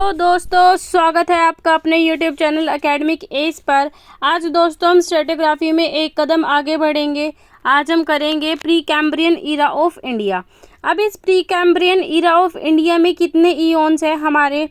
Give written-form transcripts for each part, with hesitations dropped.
तो दोस्तों स्वागत है आपका अपने YouTube channel academic as per. आज दोस्तों हम स्ट्रेटिग्राफी में एक कदम आगे बढ़ेंगे। आज हम करेंगे pre Cambrian era of India. अब इस pre Cambrian era of India में कितने ईओन्स हैं? हमारे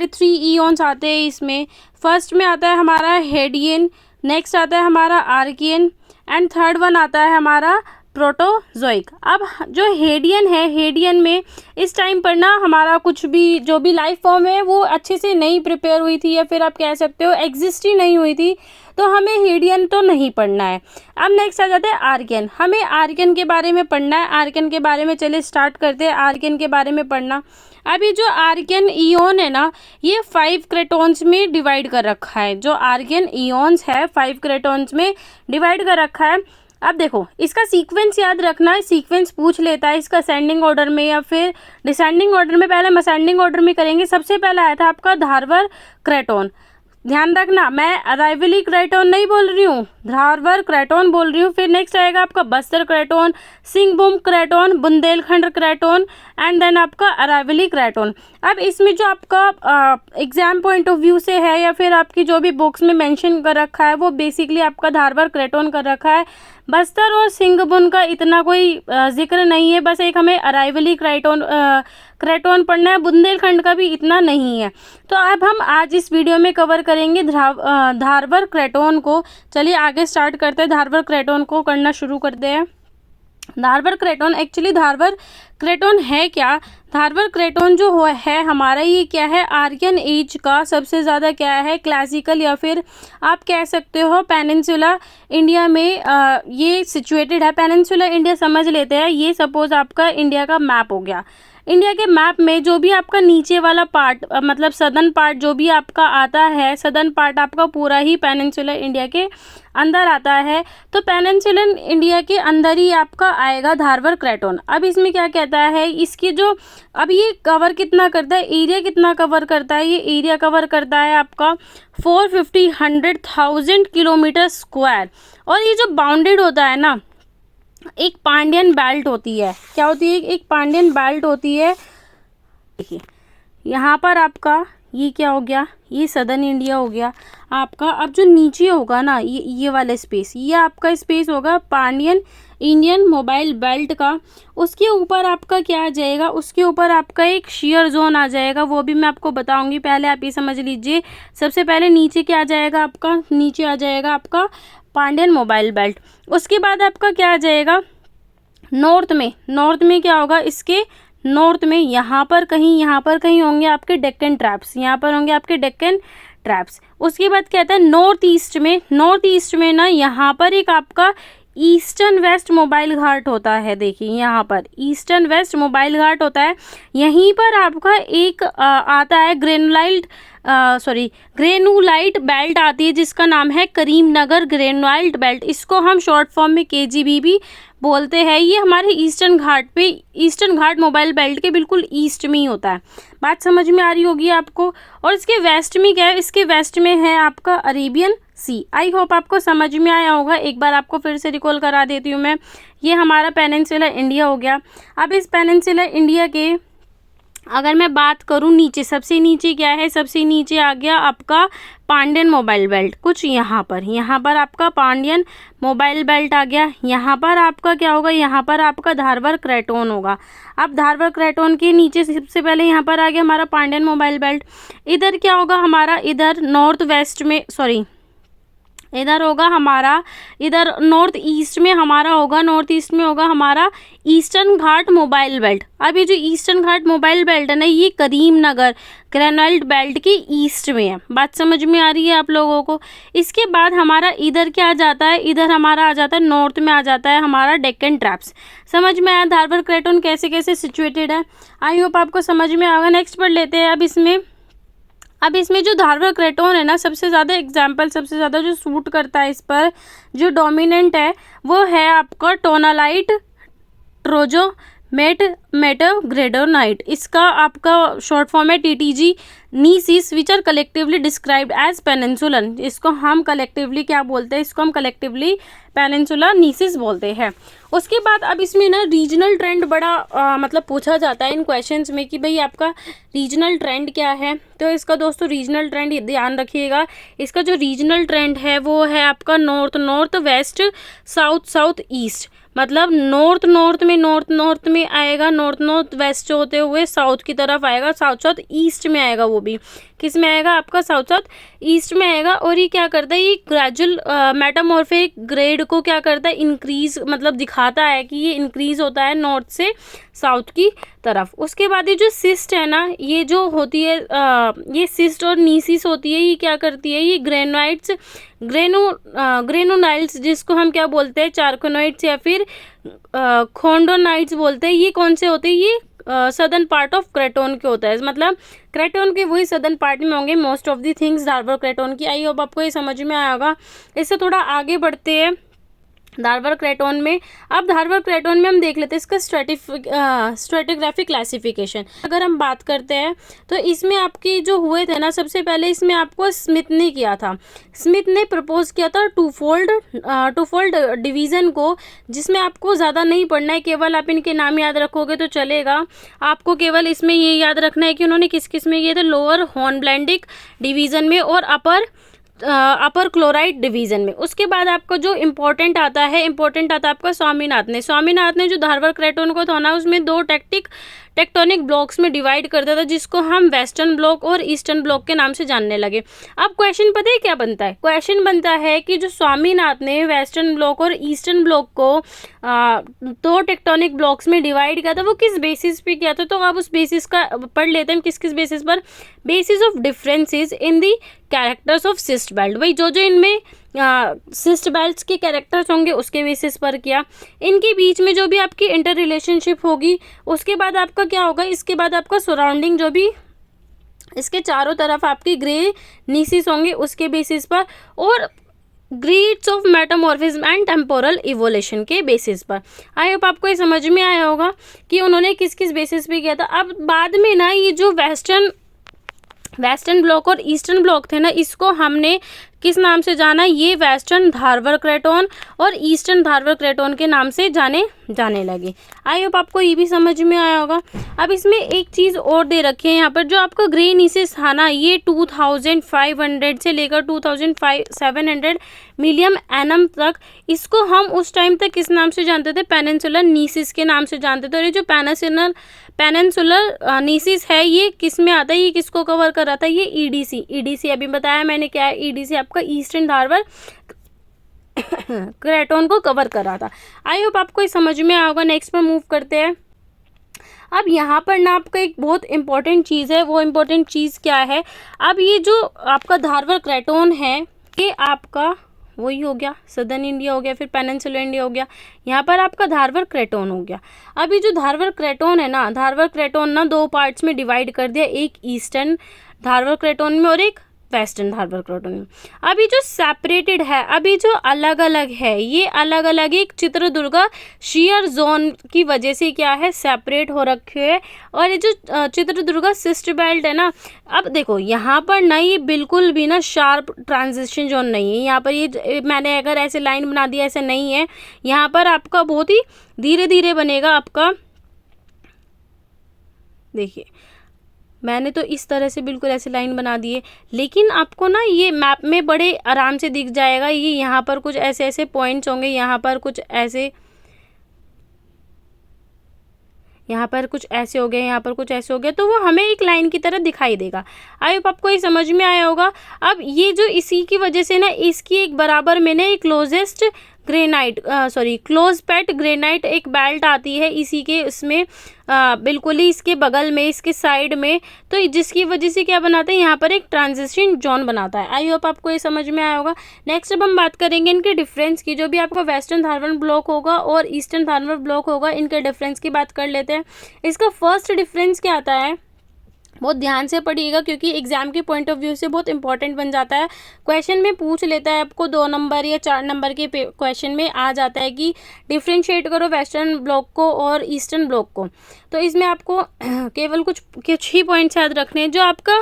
3 ईओन्स आते हैं इसमें। फर्स्ट में आता है हमारा हेडियन, नेक्स्ट आता है हमारा आर्कियन एंड थर्ड वन आता है हमारा प्रोटोजोइक। अब जो हेडियन है, हेडियन में इस टाइम पर ना हमारा कुछ भी जो भी लाइफ फॉर्म है वो अच्छे से नहीं प्रिपेयर हुई थी, या फिर आप कह सकते हो एग्जिस्ट ही नहीं हुई थी, तो हमें हेडियन तो नहीं पढ़ना है। अब नेक्स्ट आ जाता है आर्कियन। हमें आर्कियन के बारे में पढ़ना है। आर्कियन के बारे में चलिए स्टार्ट करते हैं आर्कियन के बारे में पढ़ना। अभी जो आर्कियन ईओन है ना, ये 5 क्रेटोन्स में डिवाइड कर रखा है। जो आर्कियन ईओन्स है 5 क्रेटोन्स में डिवाइड कर रखा है। अब देखो इसका सीक्वेंस याद रखना है। सीक्वेंस पूछ लेता है इसका असेंडिंग ऑर्डर में या फिर डिसेंडिंग ऑर्डर में। पहले हम असेंडिंग ऑर्डर में करेंगे। सबसे पहला आया था आपका धारवर क्रेटोन। ध्यान रखना, मैं अराइवली क्रेटोन नहीं बोल रही हूँ, धारवर क्रेटोन बोल रही हूँ। फिर नेक्स्ट आएगा आपका बस्तर क्रेटोन, सिंहभूम क्रेटोन, बुंदेलखंड क्रेटोन एंड देन आपका अराइवली क्रेटोन। अब इसमें जो आपका एग्जाम पॉइंट ऑफ व्यू से है या फिर आपकी जो भी बुक्स में मेंशन कर रखा है वो बेसिकली आपका धारवर क्रेटोन कर रखा है। बस्तर और सिंहभूम का इतना कोई जिक्र नहीं है, बस एक हमें अराइवली क्रेटोन पढ़ना है। बुंदेलखंड का भी इतना नहीं है। तो अब हम आज इस वीडियो में कवर करेंगे धारवर क्रेटोन को। चलिए आगे स्टार्ट करते हैं। धारवर क्रेटोन को करना शुरू करते हैं। धारवर क्रेटोन, एक्चुअली धारवर क्रेटोन है क्या? धारवर क्रेटोन जो है हमारा, ये क्या है, आर्यन एज का सबसे ज़्यादा क्या है, क्लासिकल या फिर आप कह सकते हो पेनिनसुला इंडिया में ये सिचुएटेड है। पेनिनसुला इंडिया समझ लेते हैं। ये सपोज आपका इंडिया का मैप हो गया। इंडिया के मैप में जो भी आपका नीचे वाला पार्ट मतलब सदर्न पार्ट जो भी आपका आता है, सदर्न पार्ट आपका पूरा ही पेनिनसुला इंडिया के अंदर आता है। तो पेनिनसुला इंडिया के अंदर ही आपका आएगा धारवर क्रेटोन। अब इसमें क्या कहता है, इसकी जो अब ये कवर कितना करता है, एरिया कितना कवर करता है, ये एरिया कवर करता है आपका 450,000 किलोमीटर स्क्वायर। और ये जो बाउंडेड होता है ना, एक पांडियन बेल्ट होती है। क्या होती है? एक पांडियन बेल्ट होती है। देखिए यहाँ पर आपका ये क्या हो गया, ये सदर्न इंडिया हो गया आपका। अब जो नीचे होगा ना, ये वाला स्पेस, ये आपका स्पेस होगा पांडियन इंडियन मोबाइल बेल्ट का। उसके ऊपर आपका क्या आ जाएगा, उसके ऊपर आपका एक शेयर जोन आ जाएगा। वो भी मैं आपको बताऊंगी, पहले आप ये समझ लीजिए। सबसे पहले नीचे क्या आ जाएगा आपका, नीचे आ जाएगा आपका पांडियन मोबाइल बेल्ट। उसके बाद आपका क्या आ जाएगा नॉर्थ में क्या होगा, इसके नॉर्थ में यहाँ पर कहीं होंगे आपके डेक्कन ट्रैप्स, यहाँ पर होंगे आपके डेक्कन ट्रैप्स। उसके बाद कहता है नॉर्थ ईस्ट में ना यहाँ पर एक आपका ईस्टर्न वेस्ट मोबाइल घाट होता है। देखिए यहाँ पर ईस्टर्न वेस्ट मोबाइल घाट होता है। यहीं पर आपका एक आता है ग्रेनुलाइट बेल्ट आती है जिसका नाम है करीमनगर ग्रेनुलाइट बेल्ट। इसको हम शॉर्ट फॉर्म में KGB भी बोलते हैं। ये हमारे ईस्टर्न घाट मोबाइल बेल्ट के बिल्कुल ईस्ट में ही होता है। बात समझ में आ रही होगी आपको। और इसके वेस्ट में क्या है, इसके वेस्ट में है आपका अरेबियन सी। आई होप आपको समझ में आया होगा। एक बार आपको फिर से रिकॉल करा देती हूँ मैं। ये हमारा पेनिनसुला इंडिया हो गया। अब इस पेनिनसुला इंडिया के अगर मैं बात करूँ नीचे, सबसे नीचे क्या है, सबसे नीचे आ गया आपका पांडियन मोबाइल बेल्ट। कुछ यहाँ पर आपका पांडियन मोबाइल बेल्ट आ गया। यहाँ पर आपका क्या होगा, यहाँ पर आपका धारवर क्रेटोन होगा। अब धारवर क्रेटोन के नीचे सबसे पहले यहाँ पर आ गया हमारा पांडियन मोबाइल बेल्ट। इधर क्या होगा हमारा, इधर इधर होगा हमारा, इधर नॉर्थ ईस्ट में होगा हमारा ईस्टर्न घाट मोबाइल बेल्ट। अब ये जो ईस्टर्न घाट मोबाइल बेल्ट है ना, ये करीमनगर ग्रेनुलाइट बेल्ट के ईस्ट में है। बात समझ में आ रही है आप लोगों को। इसके बाद हमारा इधर क्या आ जाता है, इधर हमारा आ जाता है नॉर्थ में आ जाता है हमारा डेक्कन ट्रैप्स। समझ में आया धारवर क्रेटोन कैसे कैसे सिचुएटेड है। आई होप आपको समझ में आएगा। नेक्स्ट पढ़ लेते हैं। अब इसमें जो धारवर क्रेटोन है ना, सबसे ज़्यादा जो सूट करता है इस पर, जो डोमिनेंट है वो है आपका टोनालाइट मेटाग्रेडोनाइट। इसका आपका शॉर्ट फॉर्म है TTG gneisses, which are collectively described as peninsular. इसको हम कलेक्टिवली क्या बोलते हैं, इसको हम कलेक्टिवली पेनिनसुला नीसिस बोलते हैं। उसके बाद अब इसमें ना रीजनल ट्रेंड बड़ा मतलब पूछा जाता है इन क्वेश्चंस में कि भाई आपका रीजनल ट्रेंड क्या है। तो इसका दोस्तों रीजनल ट्रेंड ध्यान रखिएगा, इसका जो रीजनल ट्रेंड है वो है आपका north north, west south south east. मतलब नॉर्थ नॉर्थ में आएगा, नॉर्थ नॉर्थ वेस्ट होते हुए साउथ की तरफ आएगा, साउथ साउथ ईस्ट में आएगा। वो भी किस में आएगा, आपका साउथ साउथ ईस्ट में आएगा। और ये क्या करता है, ये ग्रेजुअल मेटामॉर्फिक ग्रेड को क्या करता है, इंक्रीज मतलब दिखाता है कि ये इंक्रीज होता है नॉर्थ से साउथ की तरफ। उसके बाद ये जो सिस्ट है ना, ये जो होती है ये सिस्ट और नीसिस होती है, ये क्या करती है, ये ग्रेनाइट्स ग्रेनोनाइट्स जिसको हम क्या बोलते हैं, चारकोनाइट्स या फिर खोंडोनाइट्स बोलते हैं। ये कौन से होते हैं, ये सदर्न पार्ट ऑफ क्रेटोन के होता है। मतलब क्रेटोन के वही सदर्न पार्ट में होंगे most of the things Dharwad craton की। आई होप आपको ये समझ में आया होगा। इससे थोड़ा आगे बढ़ते हैं धारवाड़ क्रेटोन में। अब धारवाड़ क्रेटोन में हम देख लेते हैं इसका स्ट्रेटिग्राफिक क्लासिफिकेशन। अगर हम बात करते हैं तो इसमें आपके जो हुए थे ना, सबसे पहले इसमें आपको स्मिथ ने किया था। स्मिथ ने प्रपोज किया था टू फोल्ड डिवीज़न को, जिसमें आपको ज़्यादा नहीं पढ़ना है, केवल आप इनके नाम याद रखोगे तो चलेगा। आपको केवल इसमें ये याद रखना है कि उन्होंने किस किस में किए थे, लोअर हॉर्नब्लैंडिक डिवीज़न में और अपर क्लोराइड डिवीज़न में। उसके बाद आपको जो इम्पोर्टेंट आता है आपका स्वामीनाथन ने जो धारवाड़ क्रेटोन को था ना, उसमें दो टेक्टोनिक ब्लॉक्स में डिवाइड कर दिया था, जिसको हम वेस्टर्न ब्लॉक और ईस्टर्न ब्लॉक के नाम से जानने लगे। अब क्वेश्चन पता है क्या बनता है, क्वेश्चन बनता है कि जो स्वामीनाथन ने वेस्टर्न ब्लॉक और ईस्टर्न ब्लॉक को दो टेक्टोनिक ब्लॉक्स में डिवाइड किया था, वो किस बेसिस पे किया था। तो अब उस बेसिस का पढ़ लेते हैं, किस किस बेसिस पर, basis of differences in the characters of cyst belt. वही जो इनमें सिस्ट बेल्ट्स के कैरेक्टर्स होंगे उसके बेसिस पर किया। इनके बीच में जो भी आपकी इंटर रिलेशनशिप होगी, उसके बाद आपका क्या होगा, इसके बाद आपका सराउंडिंग जो भी इसके चारों तरफ आपकी ग्रे नीसिस होंगे उसके बेसिस पर, और grades of metamorphism and temporal evolution के बेसिस पर। आई होप आपको ये समझ में आया होगा कि उन्होंने किस किस बेसिस पे किया था। अब बाद में ना ये जो वेस्टर्न ब्लॉक और ईस्टर्न ब्लॉक थे ना, इसको हमने किस नाम से जाना, ये वेस्टर्न धारवाड़ क्रेटोन और ईस्टर्न धारवाड़ क्रेटोन के नाम से जाने लगे। आई होप आपको ये भी समझ में आया होगा। अब इसमें एक चीज़ और दे रखी है यहाँ पर, जो आपका ग्रे नीसिस था ना, ये 2500 से लेकर 2700 मिलियन एनम तक, इसको हम उस टाइम तक किस नाम से जानते थे, पेनिनसुलर नीसिस के नाम से जानते थे। और ये जो पेनिनसुलर नीसिस है, ये किस में आता है, ये किसको कवर कर रहा था, ये ईडीसी अभी बताया मैंने क्या है, ईडीसी आपका ईस्टर्न धारवाड़ क्रेटोन को कवर कर रहा था। आई होप आपको ये समझ में आया होगा। नेक्स्ट पर मूव करते हैं। अब यहाँ पर ना आपका एक बहुत इंपॉर्टेंट चीज़ है, वो इम्पोर्टेंट चीज़ क्या है, अब ये जो आपका धारवाड़ क्रेटोन है, ये आपका वही हो गया, सदर्न इंडिया हो गया, फिर पेनिनसुलर इंडिया हो गया, यहाँ पर आपका धारवाड़ क्रेटोन हो गया। अभी जो धारवाड़ क्रेटोन है ना, धारवाड़ क्रेटोन ना दो पार्ट्स में डिवाइड कर दिया, एक ईस्टर्न धारवाड़ क्रेटोन में और एक वेस्टर्न धारवाड़ क्रेटोन में। अभी जो सेपरेटेड है, अभी जो अलग अलग है, ये अलग अलग एक चित्रदुर्ग शेयर जोन की वजह से क्या है, सेपरेट हो रखे हैं। और ये जो चित्रदुर्ग सिस्ट बेल्ट है ना, अब देखो यहाँ पर ना ये बिल्कुल भी ना शार्प ट्रांजिशन जोन नहीं है। यहाँ पर ये मैंने अगर ऐसे लाइन बना दिया, ऐसे नहीं है, यहाँ पर आपका बहुत ही धीरे धीरे बनेगा आपका। देखिए मैंने तो इस तरह से बिल्कुल ऐसे लाइन बना दी है, लेकिन आपको ना ये मैप में बड़े आराम से दिख जाएगा। ये यहाँ पर कुछ ऐसे ऐसे पॉइंट्स होंगे, यहाँ पर कुछ ऐसे, यहाँ पर कुछ ऐसे हो गए, यहाँ पर कुछ ऐसे हो गए, तो वो हमें एक लाइन की तरह दिखाई देगा। आई होप आपको ये समझ में आया होगा। अब ये जो इसी की वजह से ना, इसकी एक बराबर में ना एक क्लोज पैट ग्रेनाइट एक बेल्ट आती है इसी के इसमें बिल्कुल ही इसके बगल में, इसके साइड में, तो जिसकी वजह से क्या बनाता है, यहाँ पर एक ट्रांजिशन जोन बनाता है। आई होप आपको ये समझ में आया होगा। नेक्स्ट अब हम बात करेंगे इनके डिफरेंस की। जो भी आपका वेस्टर्न धारवाड़ ब्लॉक होगा और ईस्टर्न धारवाड़ ब्लॉक होगा, इनके डिफरेंस की बात कर लेते हैं। इसका फर्स्ट डिफरेंस क्या आता है, बहुत ध्यान से पढ़िएगा क्योंकि एग्जाम के पॉइंट ऑफ व्यू से बहुत इंपॉर्टेंट बन जाता है। क्वेश्चन में पूछ लेता है आपको 2 नंबर या 4 नंबर के क्वेश्चन में आ जाता है कि डिफ्रेंशिएट करो वेस्टर्न ब्लॉक को और ईस्टर्न ब्लॉक को। तो इसमें आपको केवल कुछ ही पॉइंट्स याद रखने हैं। जो आपका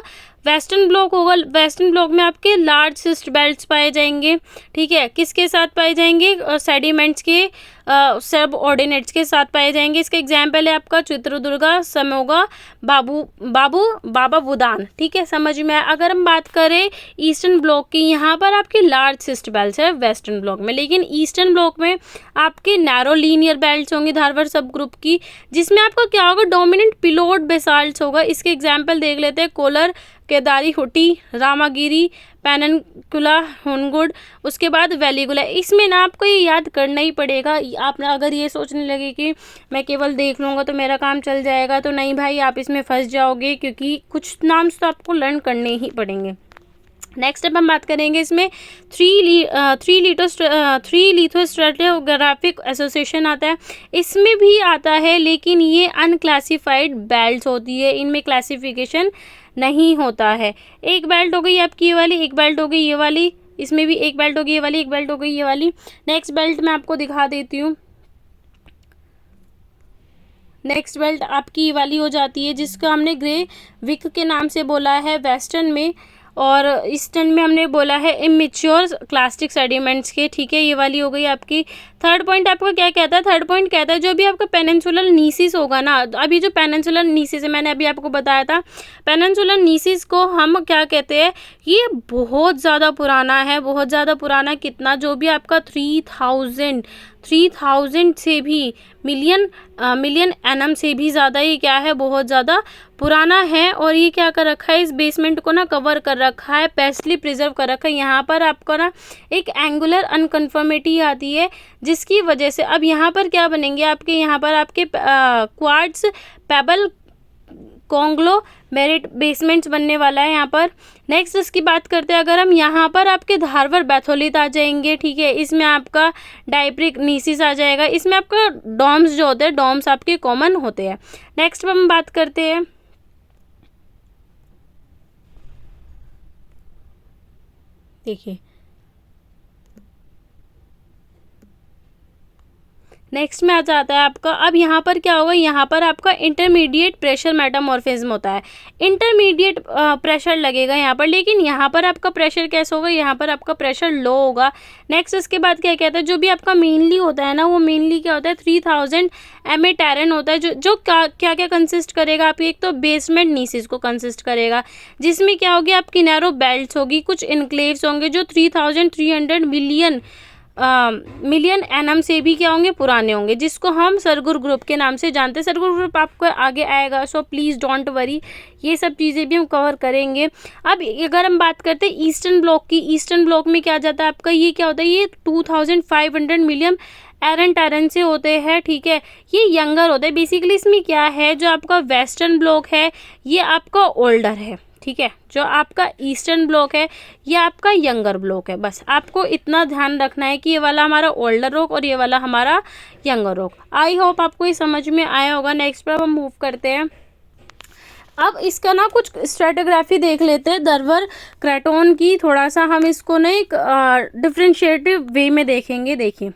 वेस्टर्न ब्लॉक होगा, वेस्टर्न ब्लॉक में आपके लार्ज सिस्ट बेल्ट्स पाए जाएंगे, ठीक है। किसके साथ पाए जाएंगे, सेडिमेंट्स के सब ऑर्डिनेट्स के साथ पाए जाएंगे। इसका एग्जाम्पल है आपका चित्रदुर्गा, समोगा, बाबा बुदान। ठीक है, समझ में आया। अगर हम बात करें ईस्टर्न ब्लॉक की, यहाँ पर आपके लार्ज सिस्ट बेल्ट है वेस्टर्न ब्लॉक में, लेकिन ईस्टर्न ब्लॉक में आपके नैरो लीनियर बेल्ट होंगे धारवाड़ सब ग्रुप की, जिसमें आपका क्या होगा, डोमिनेंट पिलोड बेसाल्ट होगा। इसके एग्जाम्पल देख लेते हैं, कोलर, केदारी हुटी, रामागिरी, पैननकुला, हुनगुड, उसके बाद वैलीगुला। इसमें ना आपको ये याद करना ही पड़ेगा। आप ना अगर ये सोचने लगे कि मैं केवल देख लूँगा तो मेरा काम चल जाएगा, तो नहीं भाई, आप इसमें फंस जाओगे, क्योंकि कुछ नाम तो आपको लर्न करने ही पड़ेंगे। नेक्स्ट अब हम बात करेंगे इसमें थ्री लिथोस्ट्रेटियोग्राफिक एसोसिएशन आता है। इसमें भी आता है, लेकिन ये अनक्लासिफाइड बेल्ट्स होती है, इनमें क्लासिफिकेशन नहीं होता है। एक बेल्ट हो गई आपकी ये वाली, एक बेल्ट हो गई ये वाली, इसमें भी एक बेल्ट हो गई ये वाली, एक बेल्ट हो गई ये वाली। नेक्स्ट बेल्ट मैं आपको दिखा देती हूँ। नेक्स्ट बेल्ट आपकी ये वाली हो जाती है, जिसको हमने ग्रे विक के नाम से बोला है वेस्टर्न में, और ईस्टर्न में हमने बोला है इमेच्योर क्लास्टिक सेडिमेंट्स के। ठीक है, ये वाली हो गई आपकी। थर्ड पॉइंट आपका क्या कहता है, थर्ड पॉइंट कहता है जो भी आपका पेनिनसुलर नीसिस होगा ना, अभी जो पेनिनसुलर नीसिस है मैंने अभी आपको बताया था, पेनिनसुलर नीसिस को हम क्या कहते हैं, ये बहुत ज़्यादा पुराना है, बहुत ज़्यादा पुराना। कितना, जो भी आपका 3000 से भी मिलियन एनम से भी ज़्यादा ये क्या है, बहुत ज़्यादा पुराना है। और ये क्या कर रखा है, इस बेसमेंट को ना कवर कर रखा है, पेस्टली प्रिजर्व कर रखा है। यहाँ पर आपको ना एक एंगुलर अनकन्फर्मिटी आती है, जिसकी वजह से अब यहाँ पर क्या बनेंगे आपके, यहाँ पर आपके क्वार्ट्स, पेबल, कॉन्ग्लोमेरेट बेसमेंट्स बनने वाला है यहाँ पर। नेक्स्ट इसकी बात करते हैं, अगर हम यहाँ पर आपके धारवाड़ बैथोलिथ आ जाएंगे। ठीक है, इसमें आपका डाइप्रिक नीसिस आ जाएगा, इसमें आपका डॉम्स जो होते हैं, डॉम्स आपके कॉमन होते हैं। नेक्स्ट हम बात करते हैं, देखिए नेक्स्ट में आ जाता है आपका, अब यहाँ पर क्या होगा, यहाँ पर आपका इंटरमीडिएट प्रेशर मेटामॉर्फिज्म होता है। इंटरमीडिएट प्रेशर लगेगा यहाँ पर, लेकिन यहाँ पर आपका प्रेशर कैसा होगा, यहाँ पर आपका प्रेशर लो होगा। नेक्स्ट इसके बाद क्या कहता है, जो भी आपका मेनली होता है ना, वो मेनली क्या होता है, 3000 MA टेरन होता है, जो क्या क्या कंसिस्ट करेगा आपकी, एक तो बेसमेंट नीसिस को कंसिस्ट करेगा, जिसमें क्या होगी, आपकी नैरो बेल्ट्स होगी, कुछ इनक्लेव्स होंगे जो 3300 मिलियन एनम से भी क्या होंगे, पुराने होंगे, जिसको हम सरगुर ग्रुप के नाम से जानते हैं। सरगुर ग्रुप आपको आगे आएगा, सो प्लीज़ डोंट वरी, ये सब चीज़ें भी हम कवर करेंगे। अब अगर हम बात करते हैं ईस्टर्न ब्लॉक की, ईस्टर्न ब्लॉक में क्या जाता है आपका, ये क्या होता है, ये 2500 मिलियन टेरन से होते हैं। ठीक है, ये यंगर होते हैं। बेसिकली इसमें क्या है, जो आपका वेस्टर्न ब्लॉक है ये आपका ओल्डर है। ठीक है, जो आपका ईस्टर्न ब्लॉक है ये आपका यंगर ब्लॉक है। बस आपको इतना ध्यान रखना है कि ये वाला हमारा ओल्डर रॉक और ये वाला हमारा यंगर रॉक। आई होप आपको ये समझ में आया होगा। नेक्स्ट पर हम मूव करते हैं। अब इसका ना कुछ स्ट्रेटोग्राफी देख लेते हैं धारवाड़ क्रेटोन की, थोड़ा सा हम इसको ना एक डिफ्रेंशिएटिव वे में देखेंगे। देखिए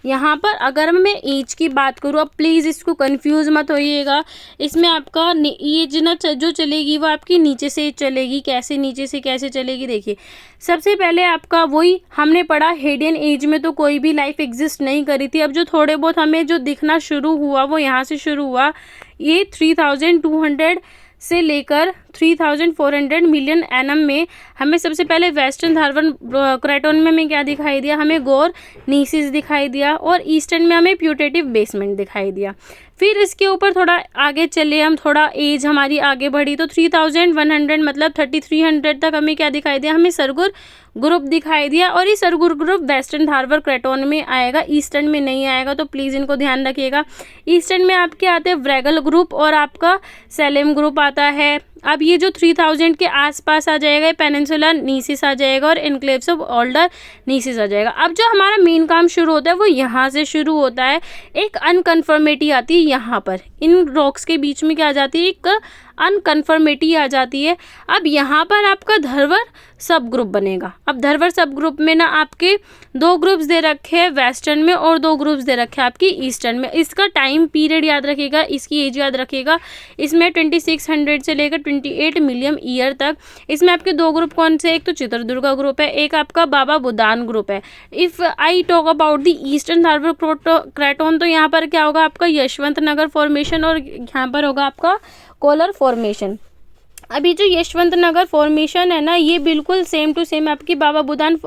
यहाँ पर अगर मैं एज की बात करूँ, अब प्लीज़ इसको कंफ्यूज मत होइएगा, इसमें आपका एज ना जो चलेगी वो आपकी नीचे से चलेगी। कैसे नीचे से कैसे चलेगी, देखिए सबसे पहले आपका वही हमने पढ़ा, हेडियन एज में तो कोई भी लाइफ एग्जिस्ट नहीं करी थी। अब जो थोड़े बहुत हमें जो दिखना शुरू हुआ वो यहाँ से शुरू हुआ, ये 3200 से लेकर 3400 मिलियन एनम में हमें सबसे पहले वेस्टर्न धारवाड़ क्रेटोन में हमें क्या दिखाई दिया, हमें गोर नीसिस दिखाई दिया, और ईस्टर्न में हमें प्यूटेटिव बेसमेंट दिखाई दिया। फिर इसके ऊपर थोड़ा आगे चले हम, थोड़ा एज हमारी आगे बढ़ी तो 3100 मतलब 3300 तक हमें क्या दिखाई दिया, हमें सरगुर ग्रुप दिखाई दिया। और ये सरगुर ग्रुप वेस्टर्न धारवाड़ क्रेटोन में आएगा, ईस्टर्न में नहीं आएगा, तो प्लीज़ इनको ध्यान रखिएगा। ईस्टर्न में आपके आते हैं व्रैगल ग्रुप और आपका सेलेम ग्रुप आता है। अब ये जो 3000 के आसपास आ जाएगा, पेनिनसुलर नीसिस आ जाएगा और इनक्लेव्स ऑफ ओल्डर नीसिस आ जाएगा। अब जो हमारा मेन काम शुरू होता है वो यहाँ से शुरू होता है, एक अनकन्फर्मिटी आती है यहाँ पर, इन रॉक्स के बीच में क्या आ जाती है, एक अनकन्फर्मिटी आ जाती है। अब यहाँ पर आपका धरवर सब ग्रुप बनेगा। अब धरवर सब ग्रुप में ना आपके 2 ग्रुप्स दे रखे हैं वेस्टर्न में और 2 ग्रुप्स दे रखे हैं आपकी ईस्टर्न में। इसका टाइम पीरियड याद रखिएगा, इसकी एज याद रखिएगा। इसमें 2600 से लेकर 28 मिलियन ईयर तक। इसमें आपके 2 ग्रुप कौन से, एक तो चित्रदुर्गा ग्रुप है, एक आपका बाबा बुदान ग्रुप है। If I talk about the eastern Dharwar craton, तो यहाँ पर क्या होगा आपका यशवंत नगर फॉर्मेशन और यहाँ पर होगा आपका कोलर फॉर्मेशन। अभी जो यशवंत नगर फॉर्मेशन है ना, ये बिल्कुल सेम टू सेम आपकी बाबा बुदान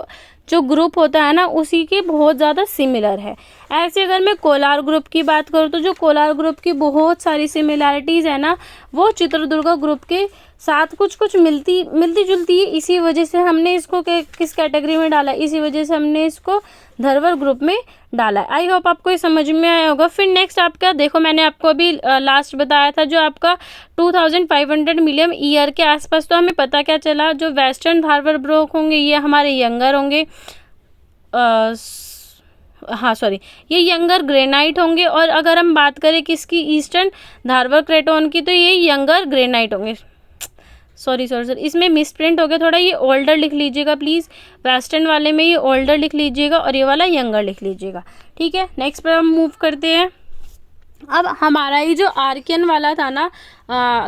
जो ग्रुप होता है ना उसी के बहुत ज़्यादा सिमिलर है। ऐसे अगर मैं कोलार ग्रुप की बात करूँ तो जो कोलार ग्रुप की बहुत सारी सिमिलैरिटीज़ है ना, वो चित्रदुर्गा ग्रुप के साथ कुछ मिलती जुलती है। इसी वजह से हमने इसको किस कैटेगरी में डाला, इसी वजह से हमने इसको धरवर ग्रुप में डाला। आई होप आपको ये समझ में आया होगा। फिर नेक्स्ट आपका देखो, मैंने आपको अभी लास्ट बताया था जो आपका 2500 मिलियन ईयर के आसपास, तो हमें पता क्या चला, जो वेस्टर्न धारवर ब्लॉक होंगे ये हमारे यंगर होंगे, हाँ सॉरी, ये यंगर ग्रेनाइट होंगे। और अगर हम बात करें किसकी, ईस्टर्न धारवर क्रेटोन की, तो ये यंगर ग्रेनाइट होंगे। सॉरी इसमें मिस प्रिंट हो गया थोड़ा, ये ओल्डर लिख लीजिएगा प्लीज़। वेस्टर्न वाले में ये ओल्डर लिख लीजिएगा और ये वाला यंगर लिख लीजिएगा, ठीक है। नेक्स्ट पर हम मूव करते हैं। अब हमारा ये जो आर्कियन वाला था ना,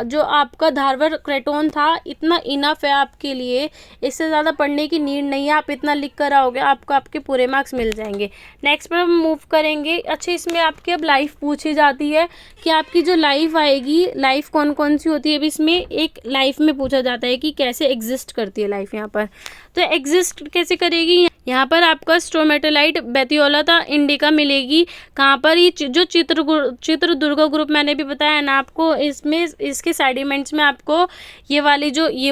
जो आपका धारवर क्रेटोन था, इतना इनफ है आपके लिए, इससे ज़्यादा पढ़ने की नीड नहीं है। आप इतना लिख कर आओगे, आपको आपके पूरे मार्क्स मिल जाएंगे। नेक्स्ट पर हम मूव करेंगे। अच्छा, इसमें आपकी अब लाइफ पूछी जाती है कि आपकी जो लाइफ आएगी, लाइफ कौन कौन सी होती है। अब इसमें एक लाइफ में पूछा जाता है कि कैसे एग्जिस्ट करती है लाइफ यहाँ पर। तो एग्जिस्ट कैसे करेगी, यहाँ पर आपका स्ट्रोमेटोलाइट बेथियोलाता इंडिका मिलेगी। कहाँ पर, ये जो चित्रदुर्गा ग्रुप मैंने भी बताया ना आपको, इसमें इसके सेडिमेंट्स में आपको ये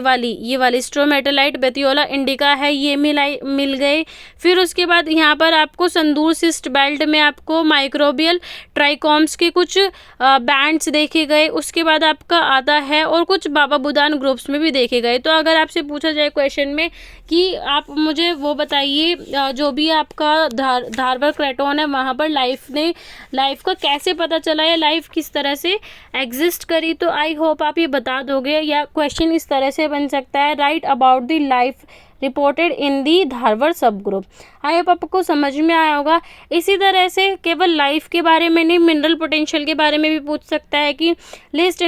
वाली स्ट्रोमेटोलाइट बेथियोला इंडिका है, ये मिल गए। फिर उसके बाद यहाँ पर आपको संदूर सिस्ट बेल्ट में आपको माइक्रोबियल ट्राइकॉम्स के कुछ बैंड्स देखे गए। उसके बाद आपका आता है, और कुछ बाबा बुदान ग्रुप्स में भी देखे गए। तो अगर आपसे पूछा जाए क्वेश्चन में कि आप मुझे वो बताइए, जो भी आपका धारवर क्रेटोन है वहाँ पर लाइफ का कैसे पता चला या लाइफ किस तरह से एग्जिस्ट करी, तो आई होप आप ये बता दोगे। या क्वेश्चन इस तरह से बन सकता है, write about the life reported in the Dharwar sub group. I hope आपको समझ में आया होगा। इसी तरह से केवल लाइफ के बारे में नहीं, मिनरल पोटेंशियल के बारे में भी पूछ सकता है कि list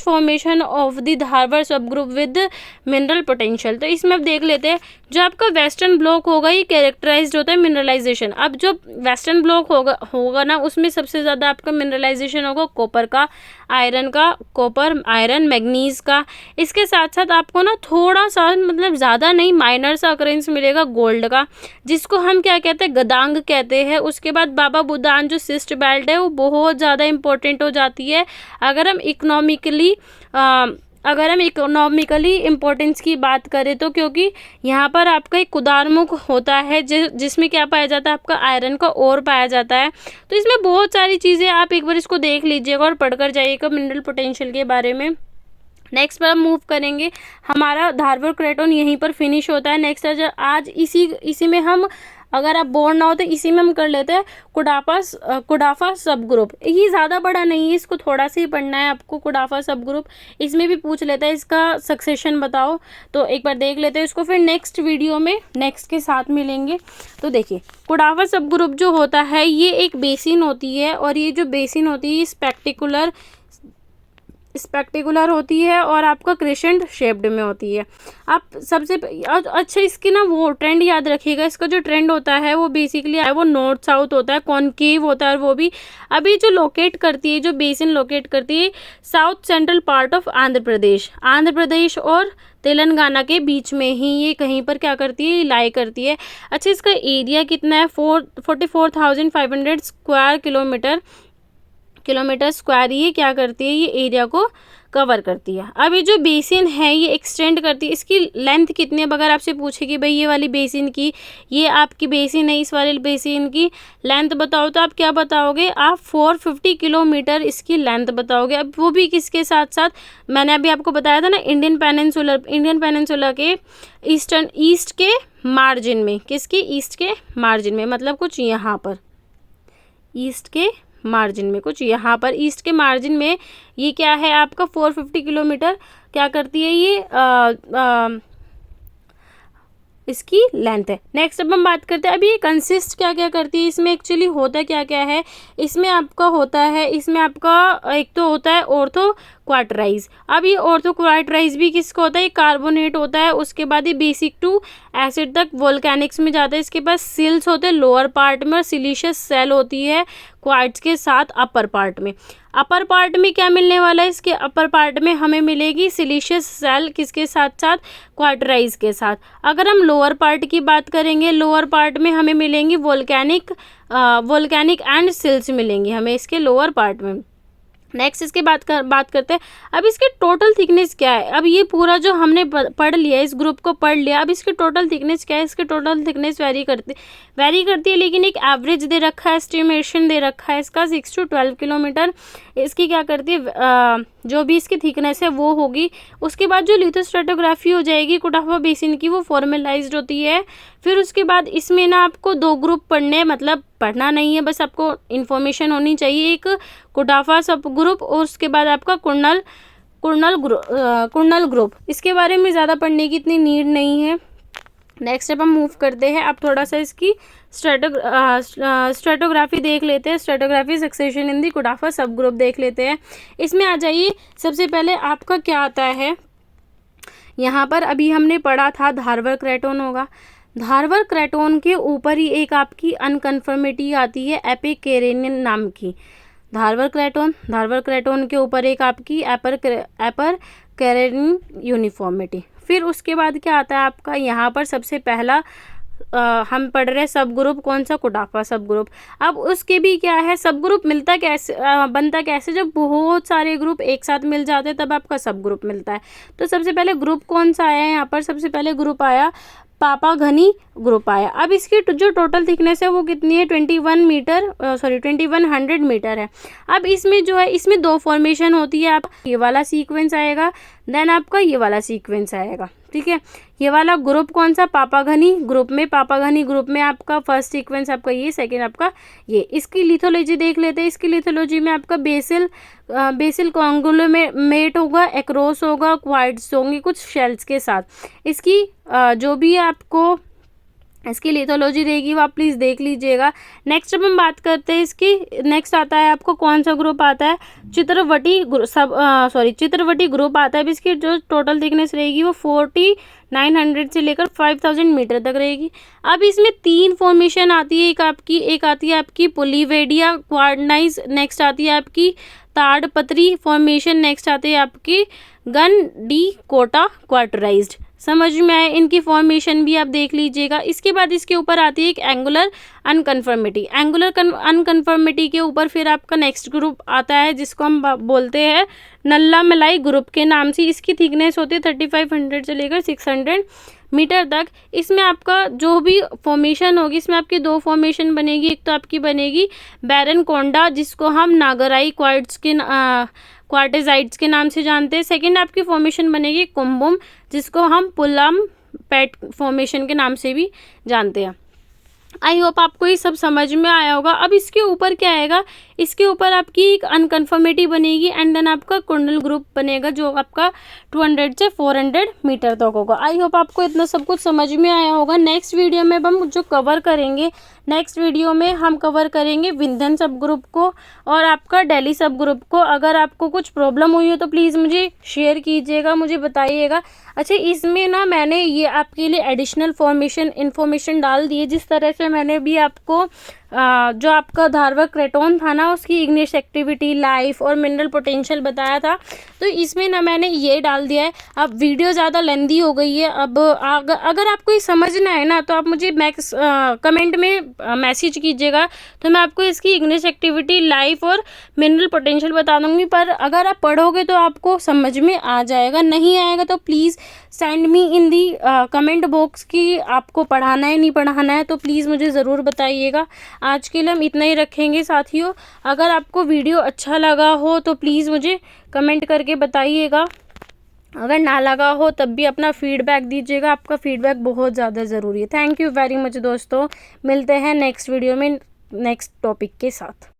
formation of the धारवर sub group with mineral potential. तो इसमें अब देख लेते हैं, जो आपका वेस्टर्न ब्लॉक होगा ये कैरेक्टराइज्ड होता है मिनरलाइजेशन। अब जो वेस्टर्न ब्लॉक होगा ना, उसमें सबसे ज़्यादा आपका मिनरलाइजेशन होगा कॉपर का, आयरन का, कॉपर, आयरन, मैग्नीज का। इसके साथ साथ आपको ना थोड़ा सा, मतलब ज़्यादा नहीं, माइनर सा अकरेंस मिलेगा गोल्ड का, जिसको हम क्या कहते हैं, गदांग कहते हैं। उसके बाद बाबा बुदान जो सिस्ट बेल्ट है वो बहुत ज़्यादा इंपॉर्टेंट हो जाती है अगर हम इकोनॉमिकली इम्पोर्टेंस की बात करें तो, क्योंकि यहाँ पर आपका एक कुदारमुख होता है जिसमें क्या पाया जाता है, आपका आयरन का ओर पाया जाता है। तो इसमें बहुत सारी चीज़ें, आप एक बार इसको देख लीजिएगा और पढ़कर जाइएगा मिनरल पोटेंशियल के बारे में। नेक्स्ट पर हम मूव करेंगे। हमारा धारवर क्रेटोन यहीं पर फिनिश होता है। नेक्स्ट आज इसी में हम, अगर आप बोर ना हो तो इसी में हम कर लेते हैं कुडाफा सब ग्रुप। ये ज़्यादा बड़ा नहीं है, इसको थोड़ा सा ही पढ़ना है आपको। कुडाफा सब ग्रुप इसमें भी पूछ लेता है इसका सक्सेशन बताओ, तो एक बार देख लेते हैं इसको, फिर नेक्स्ट वीडियो में नेक्स्ट के साथ मिलेंगे। तो देखिए, कुडाफा सब ग्रुप जो होता है ये एक बेसिन होती है, और ये जो बेसिन होती है स्पेक्टिकुलर होती है और आपका क्रेसेंट शेप्ड में होती है। आप सबसे अच्छा इसकी ना वो ट्रेंड याद रखिएगा। इसका जो ट्रेंड होता है वो बेसिकली वो नॉर्थ साउथ होता है, कॉनकेव होता है। वो भी अभी जो लोकेट करती है, जो बेसिन लोकेट करती है south central part of Andhra Pradesh और तेलंगाना के बीच में ही ये कहीं पर क्या करती है, लाई करती है। अच्छा, इसका एरिया कितना है, 44,500 स्क्वायर किलोमीटर स्क्वायर ये क्या करती है, ये एरिया को कवर करती है। अब ये जो बेसिन है ये एक्सटेंड करती है। इसकी लेंथ कितनी है, अगर आपसे पूछे कि भाई ये वाली बेसिन की, ये आपकी बेसिन है, इस वाली बेसिन की लेंथ बताओ, तो आप क्या बताओगे, आप 450 किलोमीटर इसकी लेंथ बताओगे। अब वो भी किसके साथ साथ, मैंने अभी आपको बताया था ना, इंडियन पेनिनसुला के ईस्ट के मार्जिन में, किसके ईस्ट के मार्जिन में, मतलब कुछ यहाँ पर ईस्ट के मार्जिन में, कुछ यहाँ पर ईस्ट के मार्जिन में ये क्या है आपका 450 किलोमीटर क्या करती है ये इसकी लेंथ है। नेक्स्ट अब हम बात करते हैं, अभी ये कंसिस्ट क्या क्या करती है, इसमें एक्चुअली होता क्या क्या है। इसमें आपका होता है, इसमें आपका एक तो होता है ऑर्थो क्वार्टराइज। अब ये ऑर्थो क्वार्टराइज भी किसका होता है, कार्बोनेट होता है। उसके बाद ये बेसिक टू एसिड तक वोल्केनिक्स में जाता है। इसके पास सिल्स होते हैं लोअर पार्ट में और सिलिशियस सेल होती है क्वार्ट्ज के साथ अपर पार्ट में। अपर पार्ट में क्या मिलने वाला है, इसके अपर पार्ट में हमें मिलेगी सिलिशियस सेल किसके साथ साथ, क्वार्टराइज के साथ। अगर हम लोअर पार्ट की बात करेंगे, लोअर पार्ट में हमें मिलेंगी वोल्केनिक एंड सिल्स मिलेंगी हमें इसके लोअर पार्ट में। नेक्स्ट इसके बात करते हैं, अब इसके टोटल थिकनेस क्या है। अब ये पूरा जो हमने पढ़ लिया, इस ग्रुप को पढ़ लिया, अब इसकी टोटल थिकनेस क्या है। इसके टोटल थिकनेस वेरी करती है, लेकिन एक एवरेज दे रखा है, एस्टिमेशन दे रखा है इसका 6 to 12 किलोमीटर इसकी क्या करती है, जो भी इसकी थिकनेस है वो होगी। उसके बाद जो लिथोस्ट्रेटोग्राफी हो जाएगी कुटाफा बेसिन की, वो फॉर्मलाइज्ड होती है। फिर उसके बाद इसमें ना आपको 2 ग्रुप पढ़ने, मतलब पढ़ना नहीं है, बस आपको इन्फॉर्मेशन होनी चाहिए। एक कुटाफा सब ग्रुप और उसके बाद आपका कुर्नल ग्रुप। इसके बारे में ज़्यादा पढ़ने की इतनी नीड नहीं है। नेक्स्ट अब हम मूव करते हैं, अब थोड़ा सा इसकी स्ट्रेटोग्राफी देख लेते हैं। स्ट्रेटोग्राफी सक्सेशन इन दी कुटाफा सब ग्रुप देख लेते हैं। इसमें आ जाइए, सबसे पहले आपका क्या आता है यहाँ पर, अभी हमने पढ़ा था धारवर क्रेटोन होगा। धारवर क्रेटोन के ऊपर ही एक आपकी अनकन्फर्मिटी आती है एपिकेरेनियन नाम की। धारवर क्रेटोन के ऊपर एक आपकी एपर कैरेनियन यूनिफॉर्मिटी। फिर उसके बाद क्या आता है आपका यहाँ पर सबसे पहला हम पढ़ रहे सब ग्रुप, कौन सा, कुटाफा सब ग्रुप। अब उसके भी क्या है, सब ग्रुप मिलता कैसे, बनता कैसे, जब बहुत सारे ग्रुप एक साथ मिल जाते हैं तब आपका सब ग्रुप मिलता है। तो सबसे पहले ग्रुप कौन सा आया है यहाँ पर, सबसे पहले ग्रुप आया पापाघनी ग्रुप आया। अब इसकी जो टोटल थिकनेस है वो कितनी है, 2100 मीटर है। अब इसमें जो है, इसमें 2 फॉर्मेशन होती है, आप ये वाला सीक्वेंस आएगा, देन आपका ये वाला सीक्वेंस आएगा, ठीक है। ये वाला ग्रुप कौन सा, पापाघनी ग्रुप में आपका फर्स्ट सीक्वेंस आपका ये, सेकंड आपका ये। इसकी लिथोलॉजी देख लेते हैं। इसकी लिथोलॉजी में आपका बेसिल कॉन्ग्लोमेरेट होगा, एक्रोस होगा, क्वार्ट्ज होंगे कुछ शेल्स के साथ। इसकी जो भी आपको इसकी लिथोलॉजी देगी वो आप प्लीज़ देख लीजिएगा। नेक्स्ट अब हम बात करते हैं इसकी, नेक्स्ट आता है आपको कौन सा ग्रुप आता है, चित्रवटी ग्रुप आता है। अब इसकी जो टोटल थिकनेस रहेगी वो 4900 से लेकर 5000 मीटर तक रहेगी। अब इसमें 3 फॉर्मेशन आती है, एक आती है आपकी पोलीवेडिया क्वार्टनाइज, नेक्स्ट आती है आपकी ताड़पत्री फॉर्मेशन, नेक्स्ट आती है आपकी गन डी कोटा क्वार्टराइज्ड। समझ में आए, इनकी फॉर्मेशन भी आप देख लीजिएगा। इसके बाद इसके ऊपर आती है एक एंगुलर अनकन्फर्मिटी के ऊपर फिर आपका नेक्स्ट ग्रुप आता है जिसको हम बोलते हैं नल्ला मलाई ग्रुप के नाम से। इसकी थिकनेस होती है 3500 से लेकर 600 मीटर तक। इसमें आपका जो भी फॉर्मेशन होगी, इसमें आपकी 2 फॉर्मेशन बनेगी। एक तो आपकी बनेगी बैरन कोंडा जिसको हम नागराई क्वार्टेजाइट्स के नाम से जानते हैं। सेकंड आपकी फॉर्मेशन बनेगी कुंभम जिसको हम पुलम पेट फॉर्मेशन के नाम से भी जानते हैं। आई होप आपको ये सब समझ में आया होगा। अब इसके ऊपर क्या आएगा, इसके ऊपर आपकी एक अनकन्फर्मिटी बनेगी एंड देन आपका कुंडल ग्रुप बनेगा जो आपका 200 से 400 मीटर तक होगा। आई होप आपको इतना सब कुछ समझ में आया होगा। नेक्स्ट वीडियो में हम जो कवर करेंगे, नेक्स्ट वीडियो में हम कवर करेंगे विंध्यन सब ग्रुप को और आपका दिल्ली सब ग्रुप को। अगर आपको कुछ प्रॉब्लम हुई हो तो प्लीज़ मुझे शेयर कीजिएगा, मुझे बताइएगा। अच्छा, इसमें ना मैंने ये आपके लिए एडिशनल इन्फॉर्मेशन डाल दी है। जिस तरह से मैंने भी आपको जो आपका धारवर क्रेटोन था ना उसकी इग्निस एक्टिविटी, लाइफ और मिनरल पोटेंशियल बताया था, तो इसमें ना मैंने ये डाल दिया है। अब वीडियो ज़्यादा लेंदी हो गई है। अब अगर आपको ये समझना है ना तो आप मुझे कमेंट में मैसेज कीजिएगा, तो मैं आपको इसकी इग्निस एक्टिविटी, लाइफ और मिनरल पोटेंशियल बता दूंगी। पर अगर आप पढ़ोगे तो आपको समझ में आ जाएगा, नहीं आएगा तो please send me in the comment box कि आपको पढ़ाना है नहीं पढ़ाना है, तो प्लीज़ मुझे ज़रूर बताइएगा। आज के लिए हम इतना ही रखेंगे साथियों। अगर आपको वीडियो अच्छा लगा हो तो प्लीज़ मुझे कमेंट करके बताइएगा। अगर ना लगा हो तब भी अपना फीडबैक दीजिएगा, आपका फीडबैक बहुत ज़्यादा ज़रूरी है। थैंक यू वेरी मच दोस्तों, मिलते हैं नेक्स्ट वीडियो में नेक्स्ट टॉपिक के साथ।